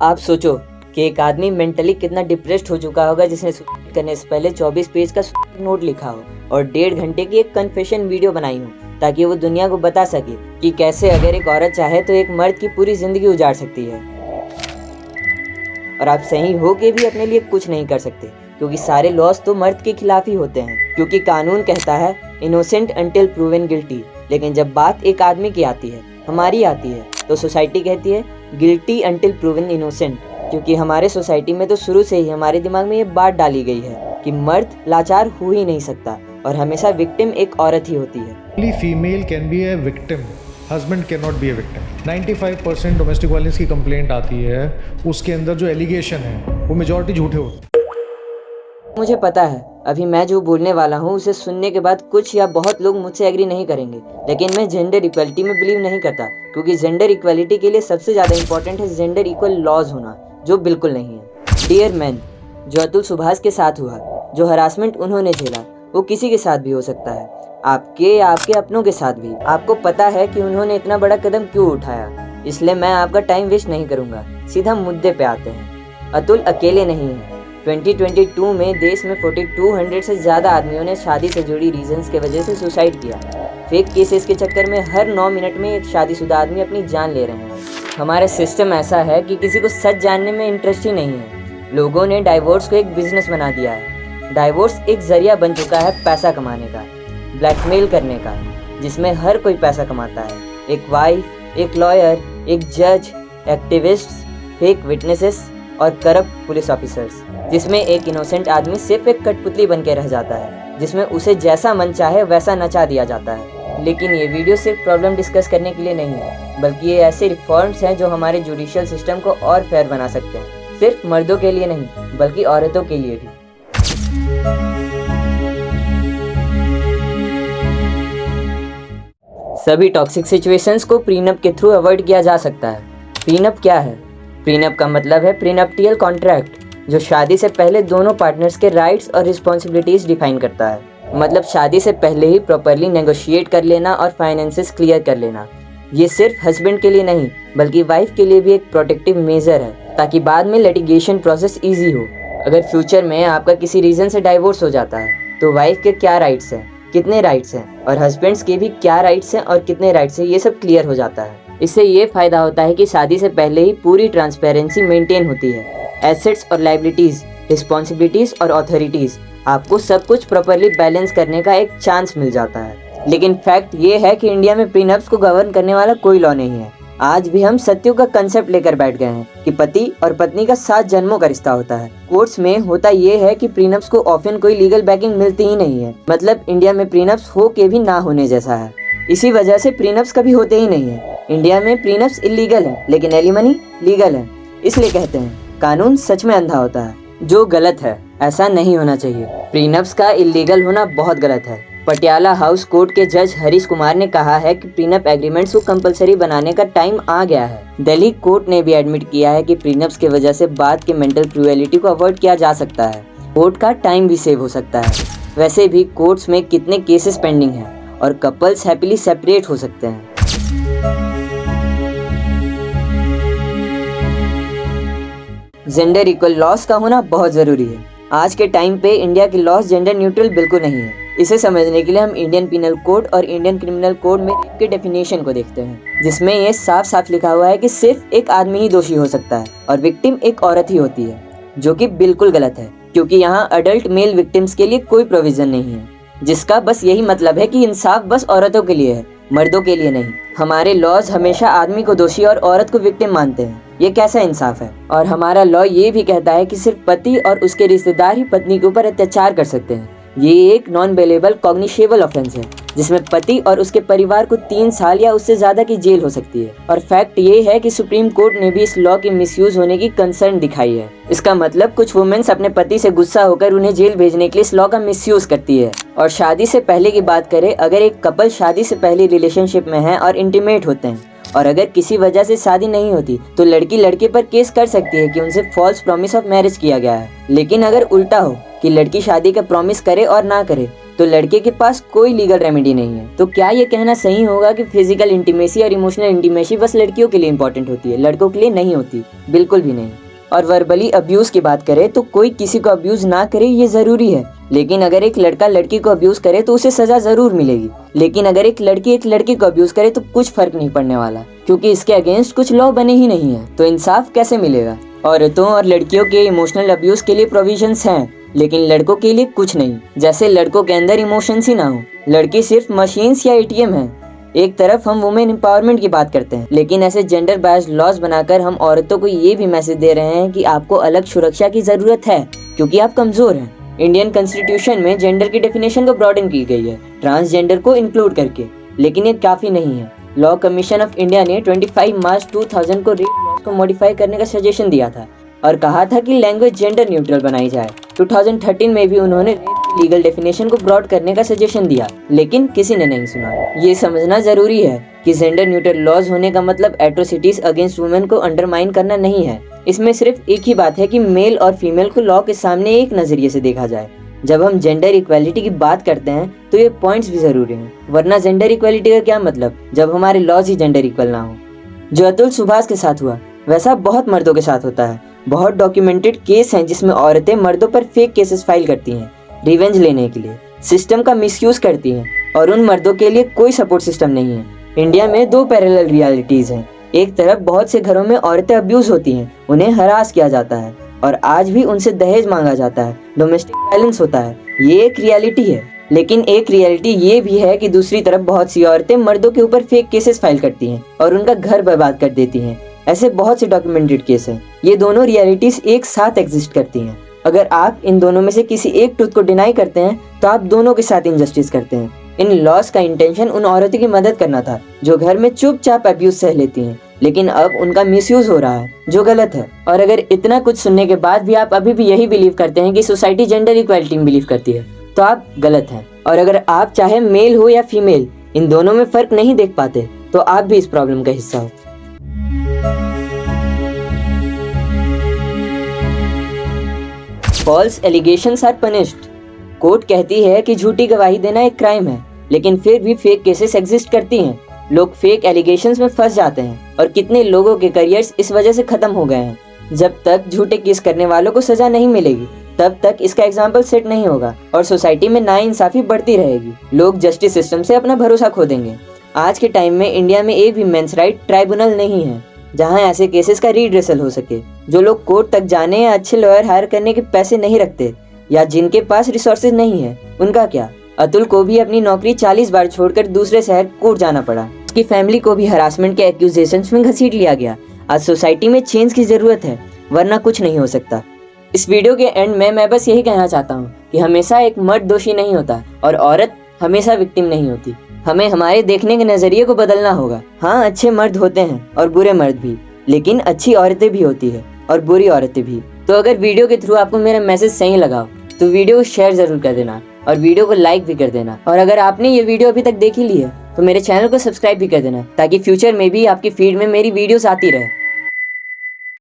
आप सोचो कि एक आदमी मेंटली कितना डिप्रेस्ड हो चुका होगा जिसने सुसाइड करने से पहले 24 पेज का नोट लिखा हो और 1.5 घंटे की एक कन्फेशन वीडियो बनाई हो ताकि वो दुनिया को बता सके कि कैसे अगर एक औरत चाहे तो एक मर्द की पूरी जिंदगी उजाड़ सकती है। और आप सही हो के भी अपने लिए कुछ नहीं कर सकते क्योंकि सारे लॉस तो मर्द के खिलाफ ही होते हैं, क्योंकि कानून कहता है इनोसेंट अंटिल प्रूवन गिल्टी। लेकिन जब बात एक आदमी की आती है, हमारी आती है, तो सोसाइटी कहती है गिल्टी अंटिल प्रूवन इनोसेंट। क्योंकि हमारे सोसाइटी में तो शुरू से ही हमारे दिमाग में ये बात डाली गई है कि मर्द लाचार हो ही नहीं सकता और हमेशा विक्टिम एक औरत ही होती है। Only female can be a victim. Husband cannot be a victim. 95% domestic violence की कंप्लेंट आती है, उसके अंदर जो एलिगेशन है वो मेजॉरिटी झूठे होते हैं। मुझे पता है अभी मैं जो बोलने वाला हूँ उसे सुनने के बाद कुछ या बहुत लोग मुझसे एग्री नहीं करेंगे, लेकिन मैं जेंडर इक्वलिटी में बिलीव नहीं करता क्योंकि जेंडर इक्वलिटी के लिए सबसे ज़्यादा इंपॉर्टेंट है जेंडर इक्वल लॉज होना, जो बिल्कुल नहीं है। डियर मैन, जो अतुल सुभाष के साथ हुआ, जो हरासमेंट उन्होंने झेला, वो किसी के साथ भी हो सकता है, आपके या आपके अपनों के साथ भी। आपको पता है कि उन्होंने इतना बड़ा कदम क्यों उठाया, इसलिए मैं आपका टाइम वेस्ट नहीं करूँगा, सीधा मुद्दे पे आते हैं। अतुल अकेले नहीं है। 2022 में देश में 4200 से ज़्यादा आदमियों ने शादी से जुड़ी रीजंस के वजह से सुसाइड किया। फेक केसेस के चक्कर में हर 9 मिनट में एक शादीशुदा आदमी अपनी जान ले रहे हैं। हमारा सिस्टम ऐसा है कि किसी को सच जानने में इंटरेस्ट ही नहीं है। लोगों ने डाइवोर्स को एक बिजनेस बना दिया है। डाइवोर्स एक जरिया बन चुका है पैसा कमाने का, ब्लैकमेल करने का, जिसमें हर कोई पैसा कमाता है। एक वाइफ, एक लॉयर, एक जज, एक्टिविस्ट, फेक विटनेसेस और करप्ट पुलिस ऑफिसर्स, जिसमें एक इनोसेंट आदमी सिर्फ एक कठपुतली बन के रह जाता है, जिसमें उसे जैसा मन चाहे वैसा नचा दिया जाता है। लेकिन ये वीडियो सिर्फ प्रॉब्लम डिस्कस करने के लिए नहीं है, बल्कि ये ऐसे रिफॉर्म्स हैं जो हमारे जुडिशियल सिस्टम को और फेयर बना सकते हैं, सिर्फ मर्दों के लिए नहीं बल्कि औरतों के लिए भी। सभी टॉक्सिक सिचुएशंस को प्रीनप के थ्रू अवॉइड किया जा सकता है। प्रीनप क्या है? प्रीनप का मतलब है प्रीनप्टियल कॉन्ट्रैक्ट, जो शादी से पहले दोनों पार्टनर्स के राइट्स और रिस्पॉन्सिबिलिटीज डिफाइन करता है। मतलब शादी से पहले ही प्रॉपरली नेगोशिएट कर लेना और फाइनेंसेस क्लियर कर लेना। ये सिर्फ हस्बैंड के लिए नहीं बल्कि वाइफ के लिए भी एक प्रोटेक्टिव मेजर है, ताकि बाद में लिटिगेशन प्रोसेस ईजी हो। अगर फ्यूचर में आपका किसी रीज़न से डाइवोर्स हो जाता है तो वाइफ के क्या राइट्स हैं, कितने राइट्स हैं, और हस्बैंड्स के भी क्या राइट्स हैं और कितने राइट्स हैं, ये सब क्लियर हो जाता है। इससे ये फ़ायदा होता है कि शादी से पहले ही पूरी ट्रांसपेरेंसी मेंटेन होती है। एसेट्स और लायबिलिटीज़, रिस्पॉन्सिबिलिटीज़ और अथॉरिटीज़, आपको सब कुछ प्रॉपरली बैलेंस करने का एक चांस मिल जाता है। लेकिन फैक्ट ये है कि इंडिया में प्रीनप्स को गवर्न करने वाला कोई लॉ नहीं है। आज भी हम सत्यों का कंसेप्ट लेकर बैठ गए हैं कि पति और पत्नी का 7 जन्मों का रिश्ता होता है। कोर्ट्स में होता ये है कि प्रीनप्स को ऑफन कोई लीगल बैकिंग मिलती ही नहीं है। मतलब इंडिया में प्रीनप्स हो के भी ना होने जैसा है। इसी वजह से प्रीनप्स कभी होते ही नहीं है। इंडिया में प्रीनप्स इलीगल है लेकिन एलिमनी लीगल है। इसलिए कहते हैं कानून सच में अंधा होता है, जो गलत है। ऐसा नहीं होना चाहिए। प्रीनप्स का इलीगल होना बहुत गलत है। पटियाला हाउस कोर्ट के जज हरीश कुमार ने कहा है कि प्रीनप एग्रीमेंट्स को कंपलसरी बनाने का टाइम आ गया है। दिल्ली कोर्ट ने भी एडमिट किया है कि प्रीनप्स की वजह से बाद के मेंटल क्रूएलिटी को अवॉइड किया जा सकता है। कोर्ट का टाइम भी सेव हो सकता है। वैसे भी कोर्ट्स में कितने केसेस पेंडिंग हैं और कपल्स हैप्पीली सेपरेट हो सकते हैं। जेंडर इक्वल लॉस का होना बहुत ज़रूरी है। आज के टाइम पे इंडिया के लॉस जेंडर न्यूट्रल बिल्कुल नहीं है। इसे समझने के लिए हम इंडियन पिनल कोड और इंडियन क्रिमिनल कोड में रेप के डेफिनेशन को देखते हैं, जिसमें ये साफ साफ लिखा हुआ है कि सिर्फ एक आदमी ही दोषी हो सकता है और विक्टिम एक औरत ही होती है, जो कि बिल्कुल गलत है क्योंकि यहाँ अडल्ट मेल विक्टिम्स के लिए कोई प्रोविजन नहीं है, जिसका बस यही मतलब है कि इंसाफ बस औरतों के लिए है, मर्दों के लिए नहीं। हमारे लॉज हमेशा आदमी को दोषी और औरत को विक्टिम मानते हैं। ये कैसा इंसाफ है? और हमारा लॉ ये भी कहता है कि सिर्फ पति और उसके रिश्तेदार ही पत्नी के ऊपर अत्याचार कर सकते हैं। ये एक नॉन बेलेबल कॉग्निशेबल ऑफेंस है, जिसमें पति और उसके परिवार को 3 साल या उससे ज्यादा की जेल हो सकती है। और फैक्ट ये है कि सुप्रीम कोर्ट ने भी इस लॉ के मिसयूज होने की कंसर्न दिखाई है। इसका मतलब कुछ वुमेन्स अपने पति से गुस्सा होकर उन्हें जेल भेजने के लिए इस लॉ का मिसयूज करती है। और शादी से पहले की बात करें, अगर एक कपल शादी से पहले रिलेशनशिप में है और इंटीमेट होते हैं और अगर किसी वजह से शादी नहीं होती तो लड़की लड़के पर केस कर सकती है कि उनसे फॉल्स प्रॉमिस ऑफ मैरिज किया गया है। लेकिन अगर उल्टा हो कि लड़की शादी का प्रॉमिस करे और ना करे तो लड़के के पास कोई लीगल रेमेडी नहीं है। तो क्या ये कहना सही होगा कि फिजिकल इंटीमेसी और इमोशनल इंटीमेसी बस लड़कियों के लिए इंपॉर्टेंट होती है, लड़कों के लिए नहीं होती? बिल्कुल भी नहीं। और वर्बली अब्यूज की बात करें तो कोई किसी को अब्यूज ना करे ये जरूरी है, लेकिन अगर एक लड़का लड़की को अब्यूज करे तो उसे सजा जरूर मिलेगी। लेकिन अगर एक लड़की एक लड़के को अब्यूज करे तो कुछ फर्क नहीं पड़ने वाला, क्योंकि इसके अगेंस्ट कुछ लॉ बने ही नहीं है। तो इंसाफ कैसे मिलेगा? औरतों और लड़कियों के इमोशनल अब्यूज के लिए प्रोविजंस हैं, लेकिन लड़कों के लिए कुछ नहीं। जैसे लड़कों के अंदर इमोशंस ही ना हो, लड़की सिर्फ मशीन्स या एटीएम है। एक तरफ हम वुमेन एम्पावरमेंट की बात करते हैं, लेकिन ऐसे जेंडर बायस्ड लॉज बनाकर हम औरतों को ये भी मैसेज दे रहे हैं कि आपको अलग सुरक्षा की जरूरत है क्योंकि आप कमजोर हैं। इंडियन कॉन्स्टिट्यूशन में जेंडर की डेफिनेशन को ब्रॉडन की गई है, ट्रांसजेंडर को इंक्लूड करके, लेकिन ये काफी नहीं है। लॉ कमीशन ऑफ इंडिया ने 25 मार्च 2000 को रेप लॉ को मॉडिफाई करने का सजेशन दिया था और कहा था कि लैंग्वेज जेंडर न्यूट्रल बनाई जाए। 2013 में भी उन्होंने रेप की लीगल डेफिनेशन को ब्रॉड करने का सजेशन दिया, लेकिन किसी ने नहीं सुना। ये समझना जरूरी है कि जेंडर न्यूट्रल लॉज होने का मतलब एट्रोसिटीज अगेंस्ट वुमेन को अंडरमाइन करना नहीं है। इसमें सिर्फ एक ही बात है कि मेल और फीमेल को लॉ के सामने एक नजरिए से देखा जाए। जब हम जेंडर इक्वालिटी की बात करते हैं तो ये पॉइंट्स भी जरूरी हैं, वरना जेंडर इक्वालिटी का क्या मतलब जब हमारे लॉज ही जेंडर इक्वल ना हो। जो अतुल सुभाष के साथ हुआ वैसा बहुत मर्दों के साथ होता है। बहुत डॉक्यूमेंटेड केस हैं जिसमें औरतें मर्दों पर फेक केसेस फाइल करती हैं रिवेंज लेने के लिए, सिस्टम का मिसयूज करती हैं, और उन मर्दों के लिए कोई सपोर्ट सिस्टम नहीं है। इंडिया में दो पैरेलल रियलिटीज हैं। एक तरफ बहुत से घरों में औरतें अब्यूज होती हैं, उन्हें हरास किया जाता है और आज भी उनसे दहेज मांगा जाता है, डोमेस्टिक वायलेंस होता है। ये एक रियलिटी है। लेकिन एक रियलिटी ये भी है कि दूसरी तरफ बहुत सी औरतें मर्दों के ऊपर फेक केसेस फाइल करती हैं और उनका घर बर्बाद कर देती हैं। ऐसे बहुत से डॉक्यूमेंटेड केस हैं। ये दोनों रियलिटीज एक साथ एग्जिस्ट करती हैं। अगर आप इन दोनों में से किसी एक ट्रुथ को डिनाई करते हैं तो आप दोनों के साथ इनजस्टिस करते हैं। इन लॉस का इंटेंशन उन औरतों की मदद करना था जो घर में चुपचाप अब्यूज सह लेती हैं, लेकिन अब उनका मिसयूज हो रहा है, जो गलत है। और अगर इतना कुछ सुनने के बाद भी आप अभी भी यही बिलीव करते हैं कि सोसाइटी जेंडर इक्वालिटी में बिलीव करती है, तो आप गलत हैं। और अगर आप चाहे मेल हो या फीमेल, इन दोनों में फर्क नहीं देख पाते, तो आप भी इस प्रॉब्लम का हिस्सा हो। False allegations are punished. Court कहती है कि झूठी गवाही देना एक क्राइम है, लेकिन फिर भी फेक केसेस एग्जिस्ट करती हैं। लोग फेक एलिगेशंस में फंस जाते हैं और कितने लोगों के करियर्स इस वजह से खत्म हो गए हैं। जब तक झूठे केस करने वालों को सजा नहीं मिलेगी, तब तक इसका एग्जाम्पल सेट नहीं होगा और सोसाइटी में नाइंसाफी बढ़ती रहेगी। लोग जस्टिस सिस्टम से अपना भरोसा खो देंगे। आज के टाइम में इंडिया में एक भी मेंस राइट ट्राइब्यूनल नहीं है जहां ऐसे केसेस का रीड्रेसल हो सके। जो लोग कोर्ट तक जाने या अच्छे लॉयर हायर करने के पैसे नहीं रखते या जिनके पास रिसोर्सेज नहीं है, उनका क्या? अतुल को भी अपनी नौकरी 40 बार छोड़कर दूसरे शहर कोर्ट जाना पड़ा। उसकी फैमिली को भी हरासमेंट के एक्यूजेशंस में घसीट लिया गया। आज सोसाइटी में चेंज की जरूरत है, वरना कुछ नहीं हो सकता। इस वीडियो के एंड में मैं बस यही कहना चाहता हूँ कि हमेशा एक मर्द दोषी नहीं होता और औरत हमेशा विक्टिम नहीं होती। हमें हमारे देखने के नजरिए को बदलना होगा। हाँ, अच्छे मर्द होते हैं और बुरे मर्द भी, लेकिन अच्छी औरतें भी होती है और बुरी औरतें भी। तो अगर वीडियो के थ्रू आपको मेरा मैसेज सही लगा तो वीडियो को शेयर जरूर कर देना और वीडियो को लाइक भी कर देना। और अगर आपने ये वीडियो अभी तक देख ही ली है तो मेरे चैनल को सब्सक्राइब भी कर देना, ताकि फ्यूचर में भी आपकी फीड में मेरी वीडियोस आती रहे।